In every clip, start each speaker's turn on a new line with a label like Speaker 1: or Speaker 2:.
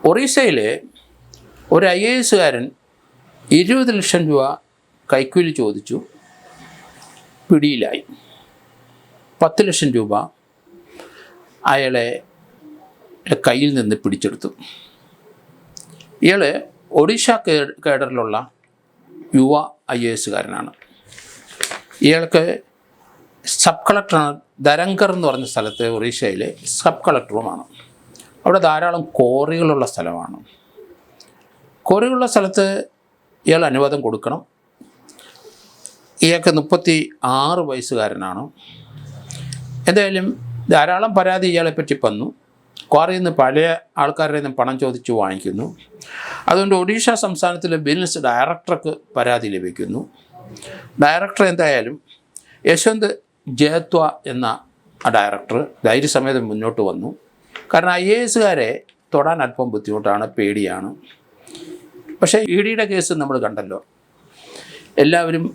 Speaker 1: ഒറീസയിലെ ഒരു IAS-കാരൻ 20 ലക്ഷം രൂപ കൈക്കൂലി ചോദിച്ചു, പിടിയിലായി. 10 ലക്ഷം രൂപ അയാളെ കയ്യിൽ നിന്ന് പിടിച്ചെടുത്തു. ഇയാൾ ഒഡീഷ കേഡറിലുള്ള യുവ IAS-കാരനാണ്. ഇയാൾക്ക് സബ് കളക്ടറാണ്. ധരംഗർ എന്ന് പറഞ്ഞ സ്ഥലത്ത് ഒറീസയിലെ സബ് കളക്ടറുമാണ്. അവിടെ ധാരാളം ക്വാറികളുള്ള സ്ഥലമാണ്. ക്വാറികളുള്ള സ്ഥലത്ത് ഇയാൾ അനുവാദം കൊടുക്കണം. ഇയാൾക്ക് 36 വയസ്സുകാരനാണ്. എന്തായാലും ധാരാളം പരാതി ഇയാളെപ്പറ്റി വന്നു. ക്വാറിയിൽ നിന്ന് പല ആൾക്കാരുടെ നിന്നും പണം ചോദിച്ചു വാങ്ങിക്കുന്നു. അതുകൊണ്ട് ഒഡീഷ സംസ്ഥാനത്തിലെ ബിസിനസ് ഡയറക്ടർക്ക് പരാതി ലഭിക്കുന്നു. ഡയറക്ടർ എന്തായാലും യശ്വന്ത് ജയത്വ എന്ന ഡയറക്ടർ ധൈര്യസമേതം മുന്നോട്ട് വന്നു. കാരണം IAS-കാരെ തൊടാൻ അല്പം ബുദ്ധിമുട്ടാണ്, പേടിയാണ്. പക്ഷേ ED-യുടെ കേസ് നമ്മൾ കണ്ടല്ലോ. എല്ലാവരും,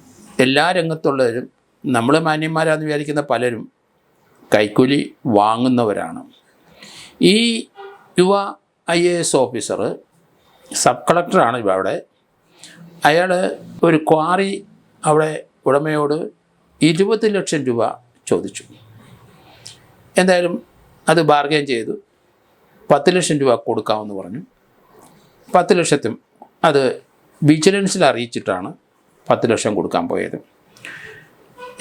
Speaker 1: എല്ലാ രംഗത്തുള്ളവരും, നമ്മൾ മാന്യന്മാരാണെന്ന് വിചാരിക്കുന്ന പലരും കൈക്കൂലി വാങ്ങുന്നവരാണ്. ഈ യുവ IAS ഓഫീസർ സബ് കളക്ടറാണ് ഇവിടെ. അയാൾ ഒരു ക്വാറി അവിടെ ഉടമയോട് 20 ലക്ഷം രൂപ ചോദിച്ചു. എന്തായാലും അത് ബാർഗെയിൻ ചെയ്തു. 10 ലക്ഷം രൂപ കൊടുക്കാമെന്ന് പറഞ്ഞു. 10 ലക്ഷത്തും അത് വിജിലൻസിൽ അറിയിച്ചിട്ടാണ് 10 ലക്ഷം കൊടുക്കാൻ പോയത്.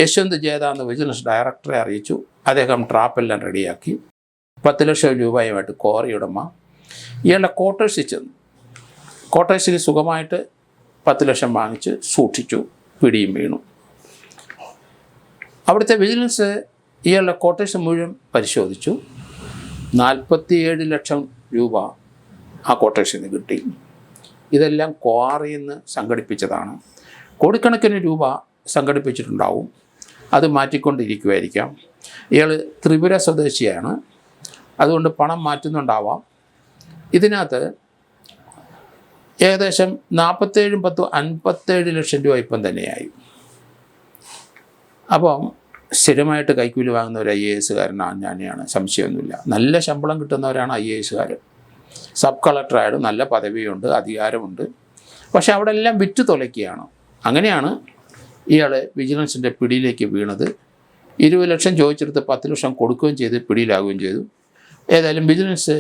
Speaker 1: യശ്വന്ത് ജേത എന്ന വിജിലൻസ് ഡയറക്ടറെ അറിയിച്ചു. അദ്ദേഹം ട്രാപ്പെല്ലാം റെഡിയാക്കി 10 ലക്ഷം രൂപയുമായിട്ട് ക്വാറി ഉടമ ഇയാളുടെ ക്വാർട്ടേഴ്സിൽ ചെന്നു. ക്വാർട്ടേഴ്സിൽ സുഖമായിട്ട് 10 ലക്ഷം വാങ്ങിച്ച് സൂക്ഷിച്ചു. പിടിയും വീണു. അവിടുത്തെ വിജിലൻസ് ഇയാളുടെ ക്വാർട്ടേഴ്സ് മുഴുവൻ പരിശോധിച്ചു. 47 ലക്ഷം രൂപ ആ ക്വാർട്ടേഴ്സിൽ നിന്ന് കിട്ടി. ഇതെല്ലാം ക്വാറിയിൽ നിന്ന് സംഘടിപ്പിച്ചതാണ്. കോടിക്കണക്കിന് രൂപ സംഘടിപ്പിച്ചിട്ടുണ്ടാവും. അത് മാറ്റിക്കൊണ്ടിരിക്കുമായിരിക്കാം. ഇയാൾ ത്രിപുര സ്വദേശിയാണ്. അതുകൊണ്ട് പണം മാറ്റുന്നുണ്ടാവാം. ഇതിനകത്ത് ഏകദേശം 47 10 57 ലക്ഷം രൂപ ഇപ്പം തന്നെയായി. അപ്പം സ്ഥിരമായിട്ട് കൈക്കൂലി വാങ്ങുന്ന ഒരു IAS-കാരനാണ് ഞാനെയാണ്, സംശയമൊന്നുമില്ല. നല്ല ശമ്പളം കിട്ടുന്നവരാണ് IAS-കാർ. സബ് കളക്ടറായാലും നല്ല പദവിയുണ്ട്, അധികാരമുണ്ട്. പക്ഷേ അവിടെ എല്ലാം വിറ്റ് തുലയ്ക്കുകയാണ്. അങ്ങനെയാണ് ഇയാൾ വിജിലൻസിൻ്റെ പിടിയിലേക്ക് വീണത്. 20 ലക്ഷം ചോദിച്ചെടുത്ത് 10 ലക്ഷം കൊടുക്കുകയും ചെയ്ത് പിടിയിലാകുകയും ചെയ്തു. ഏതായാലും വിജിലൻസ്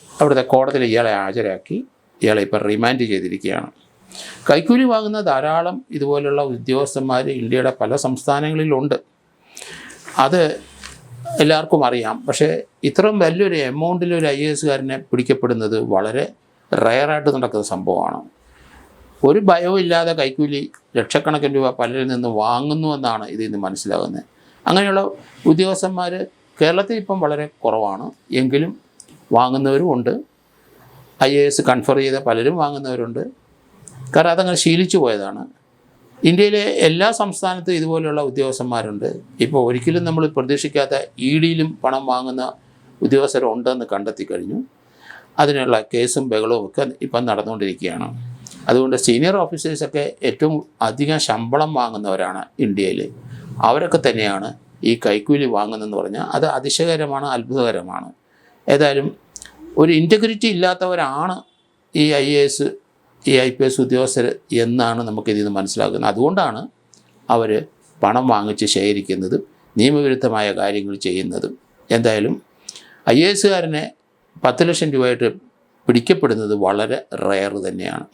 Speaker 1: അവിടുത്തെ കോടതിയിൽ ഇയാളെ ഹാജരാക്കി. ഇയാളെ ഇപ്പോൾ റിമാൻഡ് ചെയ്തിരിക്കുകയാണ്. കൈക്കൂലി വാങ്ങുന്ന ധാരാളം ഇതുപോലുള്ള ഉദ്യോഗസ്ഥന്മാർ ഇന്ത്യയുടെ പല സംസ്ഥാനങ്ങളിലുണ്ട്. അത് എല്ലാവർക്കും അറിയാം. പക്ഷേ ഇത്രയും വലിയൊരു എമൗണ്ടിൽ ഒരു IAS-കാരനെ പിടിക്കപ്പെടുന്നത് വളരെ റയറായിട്ട് നടക്കുന്ന സംഭവമാണ്. ഒരു ഭയവും ഇല്ലാതെ കൈക്കൂലി ലക്ഷക്കണക്കിന് രൂപ പലരിൽ നിന്ന് വാങ്ങുന്നു എന്നാണ് ഇതിൽ നിന്ന് മനസ്സിലാകുന്നത്. അങ്ങനെയുള്ള ഉദ്യോഗസ്ഥന്മാർ കേരളത്തിൽ ഇപ്പം വളരെ കുറവാണ്. എങ്കിലും വാങ്ങുന്നവരും ഉണ്ട്. IAS കൺഫർ ചെയ്ത പലരും വാങ്ങുന്നവരുണ്ട്. കാരണം അതങ്ങനെ ശീലിച്ചു പോയതാണ്. ഇന്ത്യയിലെ എല്ലാ സംസ്ഥാനത്തും ഇതുപോലെയുള്ള ഉദ്യോഗസ്ഥന്മാരുണ്ട്. ഇപ്പോൾ ഒരിക്കലും നമ്മൾ പ്രതീക്ഷിക്കാത്ത ED-യിലും പണം വാങ്ങുന്ന ഉദ്യോഗസ്ഥരുണ്ടെന്ന് കണ്ടെത്തി കഴിഞ്ഞു. അതിനുള്ള കേസും ബഹളവും ഒക്കെ ഇപ്പം നടന്നുകൊണ്ടിരിക്കുകയാണ്. അതുകൊണ്ട് സീനിയർ ഓഫീസേഴ്സൊക്കെ ഏറ്റവും അധികം ശമ്പളം വാങ്ങുന്നവരാണ് ഇന്ത്യയിൽ. അവരൊക്കെ തന്നെയാണ് ഈ കൈക്കൂലി വാങ്ങുന്നതെന്ന് പറഞ്ഞാൽ അത് അതിശയകരമാണ്, അത്ഭുതകരമാണ്. ഏതായാലും ഒരു ഇൻറ്റഗ്രിറ്റി ഇല്ലാത്തവരാണ് ഈ IAS, ഈ IPS ഉദ്യോഗസ്ഥർ എന്നാണ് നമുക്കിതിൽ നിന്ന് മനസ്സിലാക്കുന്നത്. അതുകൊണ്ടാണ് അവർ പണം വാങ്ങിച്ച് ശേഖരിക്കുന്നതും നിയമവിരുദ്ധമായ കാര്യങ്ങൾ ചെയ്യുന്നതും. എന്തായാലും IAS-കാരനെ 10 ലക്ഷം രൂപയായിട്ട് പിടിക്കപ്പെടുന്നത് വളരെ റെയർ തന്നെയാണ്.